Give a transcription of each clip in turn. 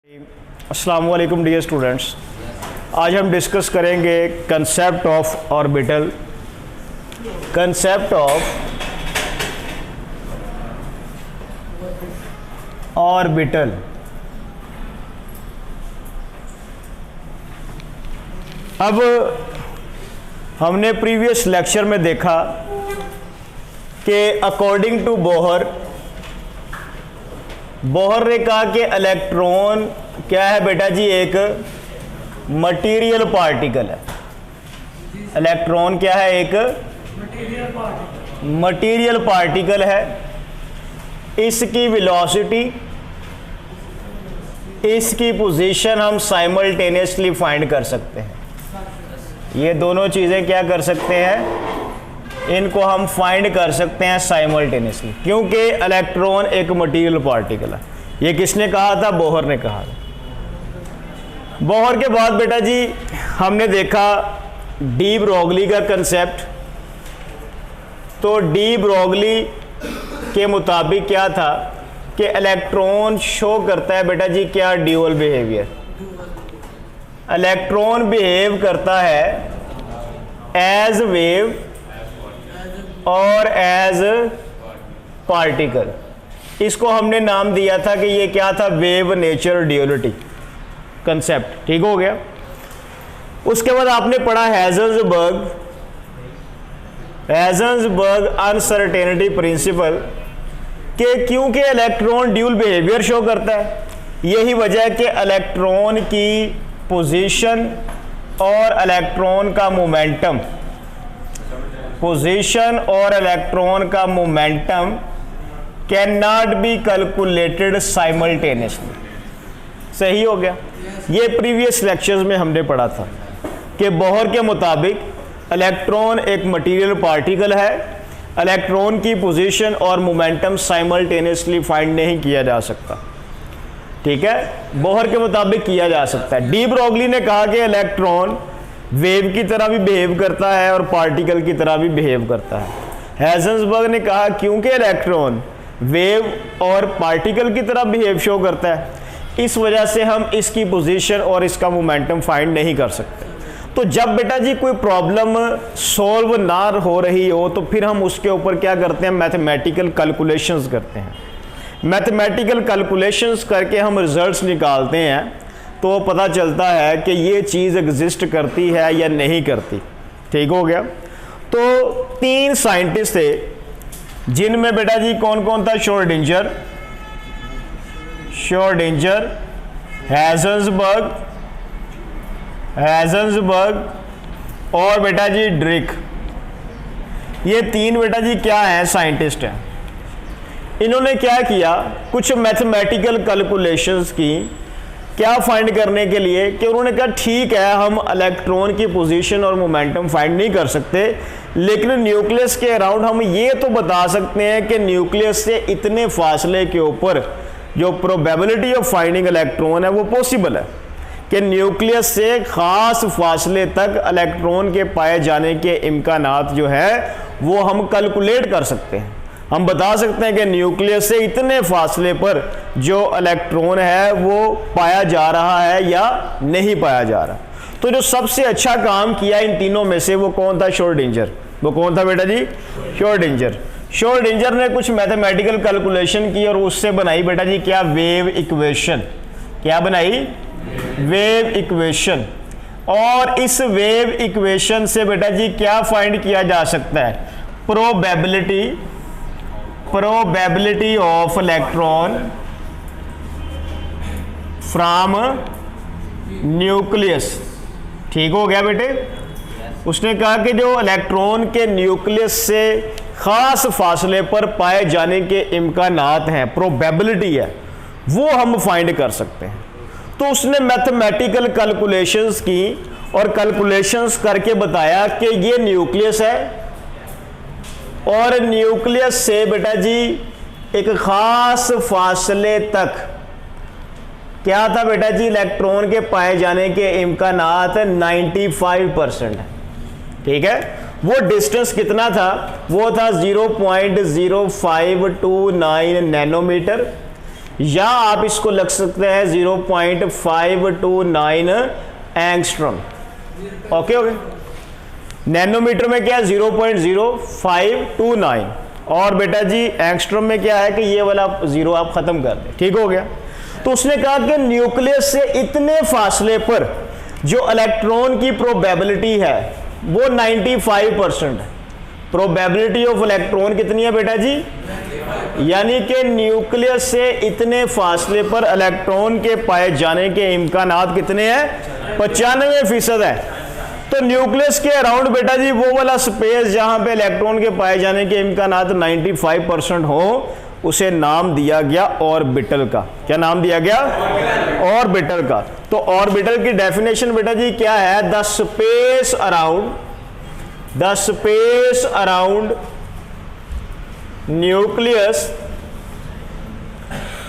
अस्सलाम वालेकुम dear students, आज हम डिस्कस करेंगे concept of orbital. Concept of orbital. अब हमने प्रीवियस लेक्चर में देखा कि अकॉर्डिंग टू बोहर ने कहा कि इलेक्ट्रॉन क्या है बेटा जी, एक मटेरियल पार्टिकल है। इलेक्ट्रॉन क्या है, एक मटेरियल पार्टिकल है। इसकी वेलोसिटी, इसकी पोजीशन हम साइमल्टेनियसली फाइंड कर सकते हैं। ये दोनों चीज़ें क्या कर सकते हैं, इनको हम फाइंड कर सकते हैं साइमल्टेनियसली, क्योंकि इलेक्ट्रॉन एक मटेरियल पार्टिकल है। ये किसने कहा था? बोहर ने कहा था। बोहर के बाद बेटा जी हमने देखा डी ब्रोगली का कंसेप्ट। तो डी ब्रोगली के मुताबिक क्या था कि इलेक्ट्रॉन शो करता है बेटा जी क्या, ड्यूअल बिहेवियर। इलेक्ट्रॉन बिहेव करता है एज वेव और एज पार्टिकल। इसको हमने नाम दिया था कि ये क्या था, वेव नेचर ड्यूअलिटी कंसेप्ट। ठीक हो गया। उसके बाद आपने पढ़ा हैज़न्सबर्ग अनसर्टेनिटी प्रिंसिपल कि क्योंकि इलेक्ट्रॉन ड्यूल बिहेवियर शो करता है, यही वजह है कि इलेक्ट्रॉन की पोजीशन और इलेक्ट्रॉन का मोमेंटम, पोजीशन और इलेक्ट्रॉन का momentum can not be calculated simultaneously. सही हो गया। ये प्रीवियस लेक्चर्स में हमने पढ़ा था कि बोहर के मुताबिक इलेक्ट्रॉन एक मटेरियल पार्टिकल है। इलेक्ट्रॉन की पोजीशन और मोमेंटम साइमल्टेनियसली फाइंड नहीं किया जा सकता। ठीक है, बोहर के मुताबिक किया जा सकता है। डी ब्रोगली ने कहा कि इलेक्ट्रॉन वेव की तरह भी बिहेव करता है और पार्टिकल की तरह भी बिहेव करता है। हैज़न्सबर्ग ने कहा क्योंकि इलेक्ट्रॉन वेव और पार्टिकल की तरह बिहेव शो करता है, इस वजह से हम इसकी पोजीशन और इसका मोमेंटम फाइंड नहीं कर सकते। तो जब बेटा जी कोई प्रॉब्लम सॉल्व ना हो रही हो तो फिर हम उसके ऊपर क्या करते हैं, मैथमेटिकल कैलकुलेशंस करते हैं। मैथमेटिकल कैलकुलेशंस करके हम रिजल्ट्स निकालते हैं, तो पता चलता है कि ये चीज़ एग्जिस्ट करती है या नहीं करती। ठीक हो गया। तो तीन साइंटिस्ट थे जिनमें बेटा जी कौन कौन था, श्रोडिंगर, हैज़न्सबर्ग और बेटा जी ड्रिक। ये तीन बेटा जी क्या है, साइंटिस्ट हैं। इन्होंने क्या किया, कुछ मैथमेटिकल कैलकुलेशंस की, क्या फाइंड करने के लिए कि उन्होंने कहा ठीक है हम इलेक्ट्रॉन की पोजीशन और मोमेंटम फाइंड नहीं कर सकते, लेकिन न्यूक्लियस के अराउंड हम ये तो बता सकते हैं कि न्यूक्लियस से इतने फासले के ऊपर जो प्रोबेबिलिटी ऑफ फाइंडिंग इलेक्ट्रॉन है वो पॉसिबल है कि न्यूक्लियस से ख़ास फासले तक इलेक्ट्रॉन के पाए जाने के इम्कानात जो है वो हम कैलकुलेट कर सकते हैं। हम बता सकते हैं कि न्यूक्लियस से इतने फासले पर जो इलेक्ट्रॉन है वो पाया जा रहा है या नहीं पाया जा रहा। तो जो सबसे अच्छा काम किया इन तीनों में से वो कौन था, श्रोडिंगर। वो कौन था बेटा जी, श्रोडिंगर ने कुछ मैथमेटिकल कैलकुलेशन की और उससे बनाई बेटा जी क्या, वेव इक्वेशन। क्या बनाई, वेव इक्वेशन। और इस वेव इक्वेशन से बेटा जी क्या फाइंड किया जा सकता है, probability of electron from nucleus. ठीक हो गया बेटे। उसने कहा कि जो इलेक्ट्रॉन के न्यूक्लियस से ख़ास फासले पर पाए जाने के इम्कानात हैं, प्रोबेबिलिटी है, वो हम फाइंड कर सकते हैं। तो उसने मैथमेटिकल कैलकुलेशंस की और कैलकुलेशंस करके बताया कि ये न्यूक्लियस है और न्यूक्लियस से बेटा जी एक ख़ास फासले तक क्या था बेटा जी, इलेक्ट्रॉन के पाए जाने के इम्कानात 95% है। ठीक है, वो डिस्टेंस कितना था, वो था 0.0529 नैनोमीटर। या आप इसको लग सकते हैं 0.529 एंगस्ट्रॉम। ओके ओके, नैनोमीटर में क्या है 0.0529, और बेटा जी एंगस्ट्रॉम में क्या है कि ये वाला जीरो आप खत्म कर दें। ठीक हो गया। तो उसने कहा कि न्यूक्लियस से इतने फासले पर जो इलेक्ट्रॉन की प्रोबेबिलिटी है वो 95% है। प्रोबेबिलिटी ऑफ इलेक्ट्रॉन कितनी है बेटा जी? यानी कि न्यूक्लियस से इतने फासले पर इलेक्ट्रॉन के पाए जाने के इम्कानात कितने हैं? 95% है। तो न्यूक्लियस के अराउंड बेटा जी वो वाला स्पेस जहां पे इलेक्ट्रॉन के पाए जाने के इम्कानात 95% हो, उसे नाम दिया गया ऑर्बिटल का। क्या नाम दिया गया? ऑर्बिटल का। तो ऑर्बिटल की डेफिनेशन बेटा जी क्या है? The space around nucleus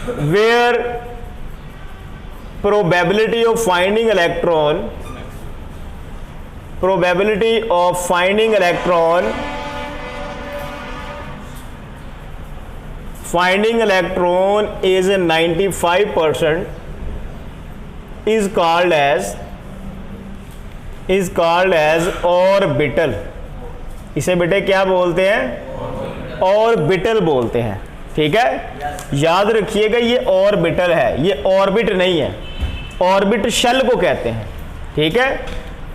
where probability of finding electron is 95% is called as orbital। इसे बेटे क्या बोलते हैं? ऑर्बिटल बोलते हैं। ठीक है, याद रखिएगा ये ऑर्बिटल है, ये ऑर्बिट नहीं है। ऑर्बिट शेल को कहते हैं। ठीक है,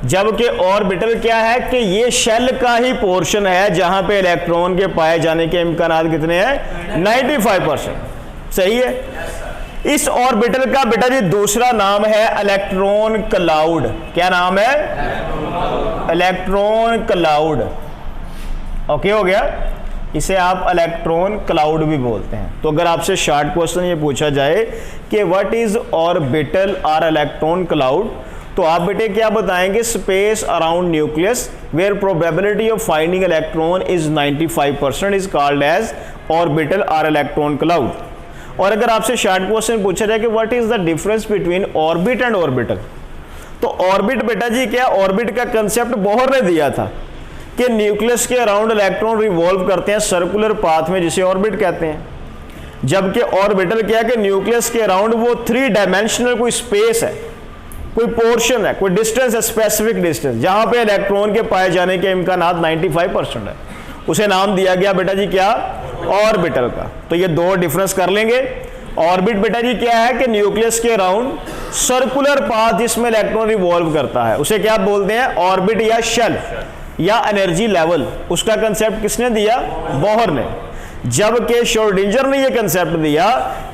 जबकि ऑर्बिटल क्या है कि ये शेल का ही पोर्शन है जहां पे इलेक्ट्रॉन के पाए जाने के इम्कानात कितने हैं? 95%। सही है। इस ऑर्बिटल का बेटा जी दूसरा नाम है इलेक्ट्रॉन क्लाउड। क्या नाम है? Electron cloud. ओके हो गया। इसे आप इलेक्ट्रॉन क्लाउड भी बोलते हैं। तो अगर आपसे शॉर्ट क्वेश्चन ये पूछा जाए कि व्हाट इज ऑर्बिटल और इलेक्ट्रॉन क्लाउड, तो आप बेटे क्या बताएंगे? Space around nucleus where probability of finding electron is 95% is called as orbital और इलेक्ट्रॉन क्लाउड। और अगर आपसे शॉर्ट क्वेश्चन पूछा जाए कि what is the difference between orbit and orbital, तो ऑर्बिट बेटा जी क्या? ऑर्बिट का कंसेप्ट बोहर ने दिया था कि न्यूक्लियस के अराउंड इलेक्ट्रॉन रिवॉल्व करते हैं सर्कुलर पाथ में, जिसे ऑर्बिट कहते हैं। जबकि ऑर्बिटल क्या है कि न्यूक्लियस के अराउंड वो 3 डायमेंशनल कोई स्पेस है, कोई पोर्शन है, कोई डिस्टेंस है, स्पेसिफिक डिस्टेंस, जहां पे इलेक्ट्रॉन के पाए जाने के इम्कानात 95% है। उसे नाम दिया गया बेटा जी क्या? ऑर्बिटल का। तो ये दो डिफरेंस कर लेंगे। ऑर्बिट बेटा जी क्या है कि न्यूक्लियस के अराउंड सर्कुलर पाथ जिसमें इलेक्ट्रॉन रिवॉल्व करता है, उसे क्या बोलते हैं? ऑर्बिट या शेल या एनर्जी लेवल। उसका कंसेप्ट किसने दिया? बोहर ने। जबकि श्रोडिंगर ने यह कंसेप्ट दिया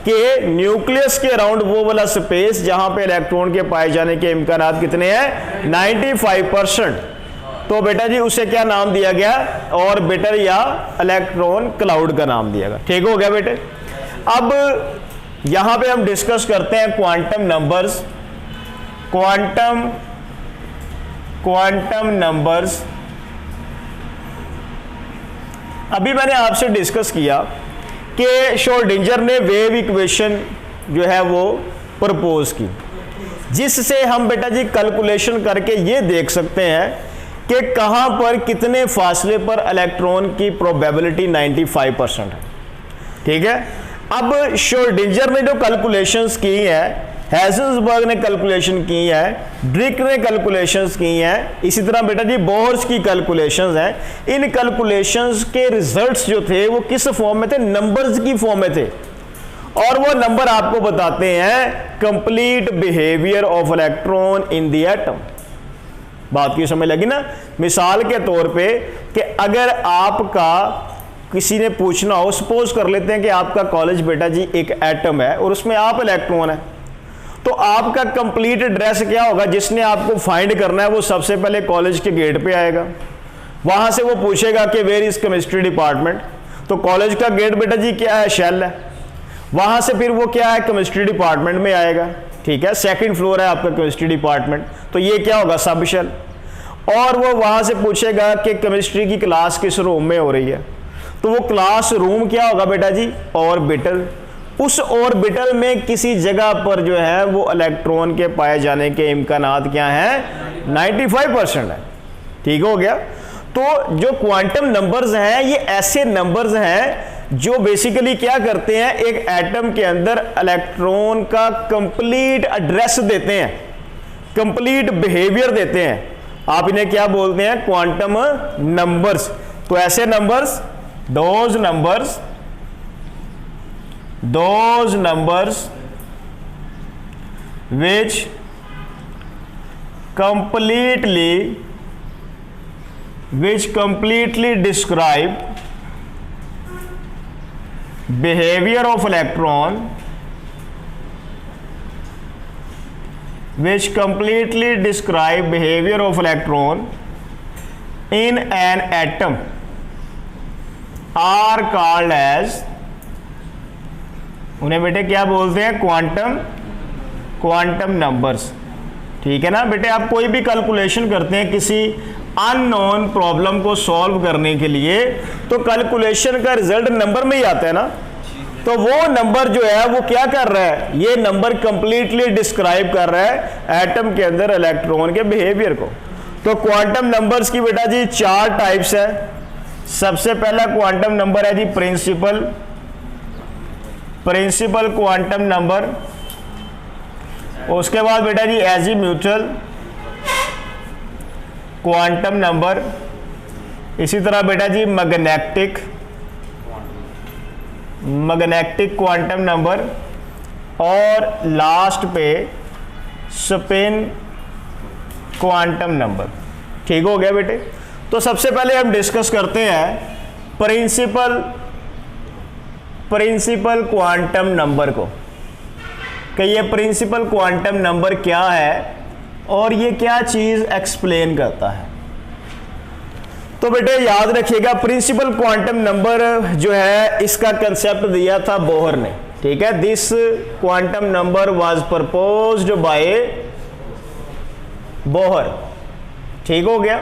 कि न्यूक्लियस के अराउंड वो वाला स्पेस जहां पे इलेक्ट्रॉन के पाए जाने के इम्कानात कितने हैं? 95%। तो बेटा जी उसे क्या नाम दिया गया? ऑर्बिटल या इलेक्ट्रॉन क्लाउड का नाम दिया गया। ठीक हो गया बेटे। अब यहां पे हम डिस्कस करते हैं क्वांटम नंबर्स। क्वांटम नंबर्स अभी मैंने आपसे डिस्कस किया कि श्रोडिंगर ने वेव इक्वेशन जो है वो प्रपोज की, जिससे हम बेटा जी कैलकुलेशन करके ये देख सकते हैं कि कहां पर कितने फासले पर इलेक्ट्रॉन की प्रोबेबिलिटी 95% है। ठीक है। अब श्रोडिंगर ने जो कैलकुलेशंस की है, हेज़ेन्सबर्ग ने कैलकुलेशन की है, ड्रिक ने कैलकुलेशंस की हैं, इसी तरह बेटा जी बोहर्स की कैलकुलेशंस हैं। इन कैलकुलेशंस के रिजल्ट्स जो थे वो किस फॉर्म में थे? नंबर्स की फॉर्म में थे। और वो नंबर आपको बताते हैं complete behaviour of electron in the atom. बात की समझ लगी ना? मिसाल के तौर पे कि अगर आपका किसी ने पूछना हो, सपोज कर लेते हैं कि आपका कॉलेज बेटा जी एक एटम है और उसमें आप इलेक्ट्रॉन है, तो आपका कंप्लीट एड्रेस क्या होगा? जिसने आपको फाइंड करना है वो सबसे पहले कॉलेज के गेट पे आएगा, वहां से वो पूछेगा कि वेयर इज केमिस्ट्री डिपार्टमेंट। तो कॉलेज का गेट बेटा जी क्या है? शेल है। वहां से फिर वो क्या है? केमिस्ट्री डिपार्टमेंट में आएगा। ठीक है, सेकंड फ्लोर है आपका केमिस्ट्री डिपार्टमेंट, तो ये क्या होगा? सब शेल। और वो वहां से पूछेगा कि केमिस्ट्री की क्लास किस रूम में हो रही है, तो वो क्लास रूम क्या होगा बेटा जी? ऑर्बिटल। उस ऑर्बिटल में किसी जगह पर जो है वो इलेक्ट्रॉन के पाए जाने के इम्कानात क्या हैं? 95% है। ठीक हो गया। तो जो क्वांटम नंबर्स हैं ये ऐसे नंबर्स हैं जो बेसिकली क्या करते हैं, एक एटम के अंदर इलेक्ट्रॉन का कंप्लीट एड्रेस देते हैं, कंप्लीट बिहेवियर देते हैं। आप इन्हें क्या बोलते हैं, क्वांटम नंबर्स। तो ऐसे numbers, those numbers which completely describe behavior of electron, in an atom are called as, उन्हें बेटे क्या बोलते हैं, क्वांटम नंबर्स। ठीक है ना बेटे, आप कोई भी कैलकुलेशन करते हैं किसी अननोन प्रॉब्लम को सॉल्व करने के लिए, तो कैलकुलेशन का रिजल्ट नंबर में ही आता है ना। तो वो नंबर जो है वो क्या कर रहा है, ये नंबर कंप्लीटली डिस्क्राइब कर रहा है एटम के अंदर इलेक्ट्रॉन के बिहेवियर को। तो क्वांटम नंबर्स की बेटा जी 4 टाइप्स है। सबसे पहला क्वांटम नंबर है जी प्रिंसिपल क्वांटम नंबर। उसके बाद बेटा जी एजीम्यूथल क्वांटम नंबर, इसी तरह बेटा जी मैग्नेटिक क्वांटम नंबर, और लास्ट पे स्पिन क्वांटम नंबर। ठीक हो गया बेटे। तो सबसे पहले हम डिस्कस करते हैं प्रिंसिपल क्वांटम नंबर को, कि ये प्रिंसिपल क्वांटम नंबर क्या है और ये क्या चीज़ एक्सप्लेन करता है। तो बेटे याद रखिएगा, प्रिंसिपल क्वांटम नंबर जो है इसका कंसेप्ट दिया था बोहर ने। ठीक है, this quantum number was proposed by Bohr. ठीक हो गया।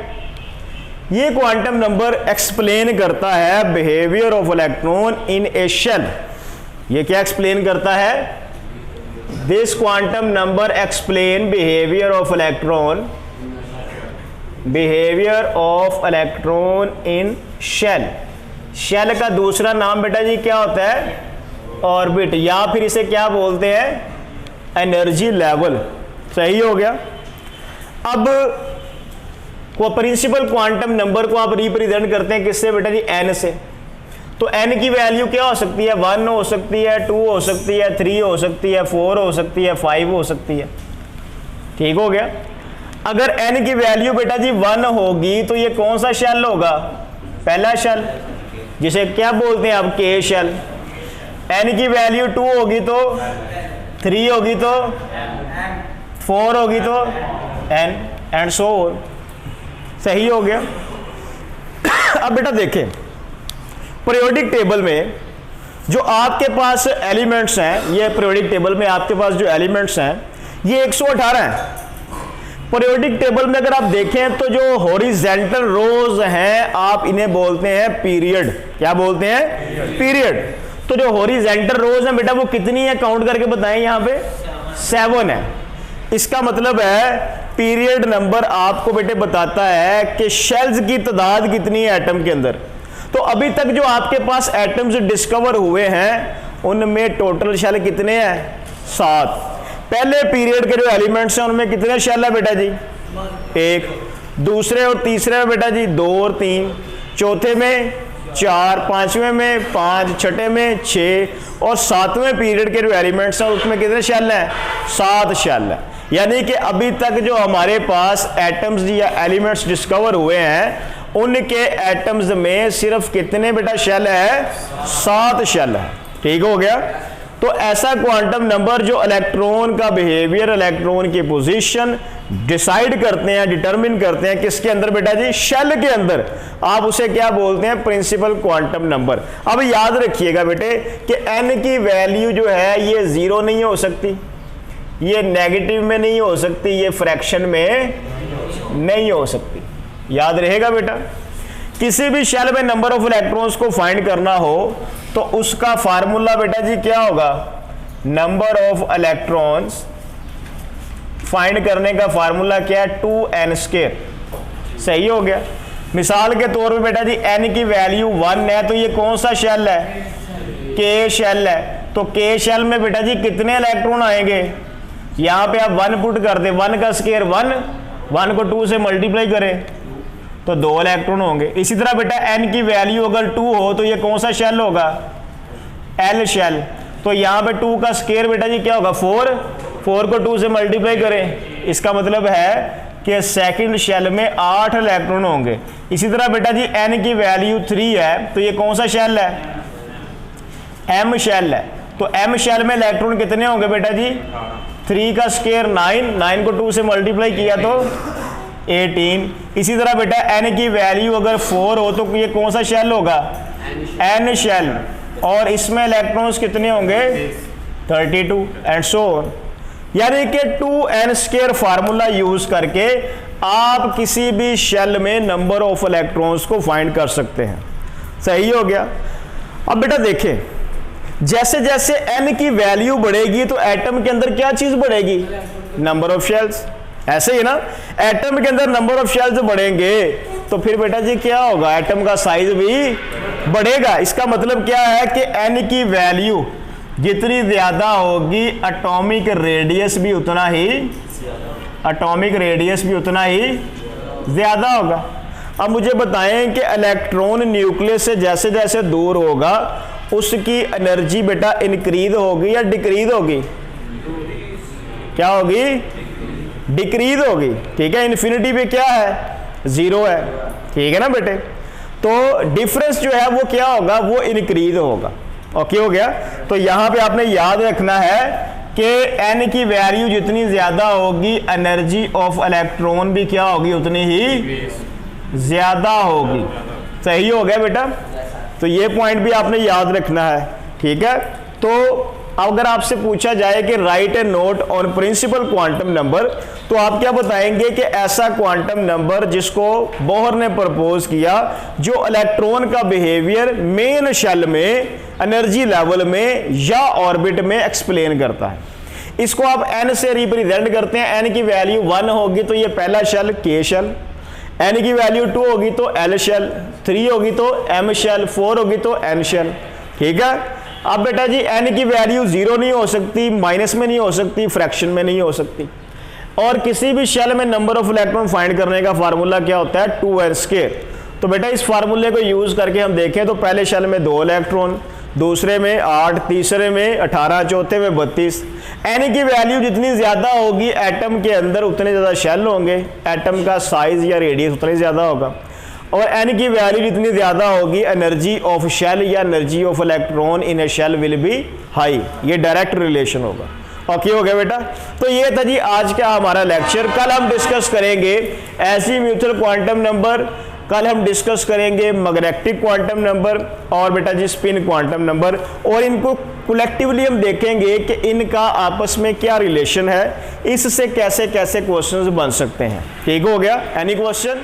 ये क्वांटम नंबर एक्सप्लेन करता है behaviour of electron in a shell. ये क्या एक्सप्लेन करता है, this quantum number explain behaviour of electron in shell. Shell का दूसरा नाम बेटा जी क्या होता है, ऑर्बिट, या फिर इसे क्या बोलते हैं, एनर्जी लेवल। सही हो गया। अब वो प्रिंसिपल क्वांटम नंबर को आप रिप्रेजेंट करते हैं किससे बेटा जी, एन से। तो n की वैल्यू क्या हो सकती है, 1 हो सकती है, 2 हो सकती है, 3 हो सकती है, 4 हो सकती है, 5 हो सकती है। ठीक हो गया। अगर n की वैल्यू बेटा जी 1 होगी तो ये कौन सा शेल होगा, पहला शेल, जिसे क्या बोलते हैं आप, के शेल। n की वैल्यू 2 होगी तो 3 होगी तो 4 होगी तो n, एंड सो ऑन। सही हो गया। अब बेटा देखें, पीरियोडिक टेबल में जो आपके पास एलिमेंट्स हैं, ये पीरियोडिक टेबल में आपके पास जो एलिमेंट्स हैं ये 118 हैं। पीरियोडिक टेबल में अगर आप देखें तो जो हॉरिजेंटल रोज हैं आप इन्हें बोलते हैं पीरियड। क्या बोलते हैं, पीरियड। तो जो हॉरिजेंटल रोज हैं बेटा वो कितनी है, काउंट करके बताएं, यहाँ पे 7 है। इसका मतलब है पीरियड नंबर आपको बेटे बताता है कि शेल्स की तादाद कितनी है एटम के अंदर। तो अभी तक जो आपके पास एटम्स डिस्कवर हुए हैं उनमें टोटल शेल कितने हैं, 7। पहले पीरियड के जो एलिमेंट्स हैं उनमें कितने शेल है बेटा जी, 1। दूसरे और तीसरे में बेटा जी 2 और 3, चौथे में 4, पांचवें में 5, छठे में 6, और 7वें पीरियड के जो एलिमेंट्स हैं उसमें कितने शेल हैं, 7 शेल है। यानी कि अभी तक जो हमारे पास एटम्स या एलिमेंट्स डिस्कवर हुए हैं उनके एटम्स में सिर्फ कितने बेटा शेल है, 7 शेल है। ठीक हो गया। तो ऐसा क्वांटम नंबर जो इलेक्ट्रॉन का बिहेवियर, इलेक्ट्रॉन की पोजीशन डिसाइड करते हैं, डिटरमिन करते हैं किसके अंदर बेटा जी, शेल के अंदर, आप उसे क्या बोलते हैं, प्रिंसिपल क्वांटम नंबर। अब याद रखिएगा बेटे कि n की वैल्यू जो है ये 0 नहीं हो सकती, ये नेगेटिव में नहीं हो सकती, ये फ्रैक्शन में नहीं हो सकती। याद रहेगा बेटा। किसी भी शेल में नंबर ऑफ इलेक्ट्रॉन्स को फाइंड करना हो तो उसका फार्मूला बेटा जी क्या होगा, नंबर ऑफ इलेक्ट्रॉन्स फाइंड करने का फार्मूला क्या है, 2n²। सही हो गया। मिसाल के तौर पे बेटा जी n की वैल्यू 1 है तो ये कौन सा शेल है, k शेल है। तो k शेल में बेटा जी कितने इलेक्ट्रॉन आएंगे, यहाँ पे आप 1 पुट कर दे, 1 का स्क्वायर 1 को 2 से मल्टीप्लाई करें तो 2 इलेक्ट्रॉन होंगे। इसी तरह बेटा n की वैल्यू अगर 2 हो तो ये कौन सा शेल होगा, l शेल। तो यहाँ पे 2 का स्क्वायर बेटा जी क्या होगा 4 को 2 से मल्टीप्लाई करें, इसका मतलब है कि सेकंड शेल में 8 इलेक्ट्रॉन होंगे। इसी तरह बेटा जी n की वैल्यू 3 है तो ये कौन सा शेल है, m शेल है। तो m शेल में इलेक्ट्रॉन कितने होंगे बेटा जी, 3 का स्क्वायर 9 को 2 से मल्टीप्लाई किया तो 18। इसी तरह बेटा n की वैल्यू अगर 4 हो तो ये कौन सा शेल होगा, n शेल, और इसमें इलेक्ट्रॉन्स कितने होंगे 32 एंड सो ऑन। यानी कि 2n स्क्वायर फार्मूला यूज करके आप किसी भी शेल में नंबर ऑफ इलेक्ट्रॉन्स को फाइंड कर सकते हैं। सही हो गया। अब बेटा देखें, जैसे जैसे n की वैल्यू बढ़ेगी तो एटम के अंदर क्या चीज बढ़ेगी, नंबर ऑफ शेल्स। ऐसे ही ना, एटम के अंदर नंबर ऑफ शेल्स बढ़ेंगे तो फिर बेटा जी क्या होगा, एटम का साइज भी बढ़ेगा। इसका मतलब क्या है कि n की वैल्यू जितनी ज्यादा होगी एटॉमिक रेडियस भी उतना ही ज्यादा होगा। अब मुझे बताएं कि इलेक्ट्रॉन न्यूक्लियस से जैसे जैसे दूर होगा उसकी एनर्जी बेटा इंक्रीज होगी या डिक्रीज होगी, क्या होगी, डिक्रीज होगी। ठीक है, इन्फिनिटी पे क्या है, 0 है। ठीक है ना बेटे, तो डिफरेंस जो है वो क्या होगा, वो इंक्रीज होगा। ओके हो गया। तो यहां पे आपने याद रखना है कि n की वैल्यू जितनी ज्यादा होगी एनर्जी ऑफ इलेक्ट्रॉन भी क्या होगी, उतनी ही ज्यादा होगी। सही हो गया बेटा, तो ये पॉइंट भी आपने याद रखना है। ठीक है, तो अगर आपसे पूछा जाए कि write a note on principal quantum number, तो आप क्या बताएंगे कि ऐसा क्वांटम नंबर जिसको बोहर ने प्रपोज किया, जो इलेक्ट्रॉन का बिहेवियर मेन शेल में, एनर्जी लेवल में या ऑर्बिट में एक्सप्लेन करता है। इसको आप n से रिप्रेजेंट करते हैं। n की वैल्यू 1 होगी तो ये पहला शेल k शेल, n की वैल्यू 2 होगी तो l शेल, 3 होगी तो m शेल, 4 होगी तो n शेल। ठीक है, अब बेटा जी n की वैल्यू 0 नहीं हो सकती, माइनस में नहीं हो सकती, फ्रैक्शन में नहीं हो सकती। और किसी भी शेल में नंबर ऑफ इलेक्ट्रॉन फाइंड करने का फार्मूला क्या होता है, 2n स्क्वायर। तो बेटा इस फार्मूले को यूज करके हम देखें तो पहले शेल में 2 इलेक्ट्रॉन, दूसरे में 8, तीसरे में 18, चौथे में 32। n की वैल्यू जितनी ज्यादा होगी एटम के अंदर उतने ज्यादा शेल होंगे, एटम का साइज या रेडियस उतना ही ज्यादा होगा। और n की वैल्यू जितनी ज्यादा होगी एनर्जी ऑफ शेल या energy of electron in a shell will be high. ये डायरेक्ट रिलेशन होगा। ओके हो गया बेटा। तो ये था जी आज का हमारा लेक्चर। कल हम डिस्कस करेंगे ऐसी म्यूचुअल क्वांटम नंबर, कल हम डिस्कस करेंगे मैग्नेटिक क्वांटम नंबर और बेटा जी स्पिन क्वांटम नंबर, और इनको कलेक्टिवली हम देखेंगे कि इनका आपस में क्या रिलेशन है, इससे कैसे कैसे क्वेश्चंस बन सकते हैं। ठीक हो गया। Any question?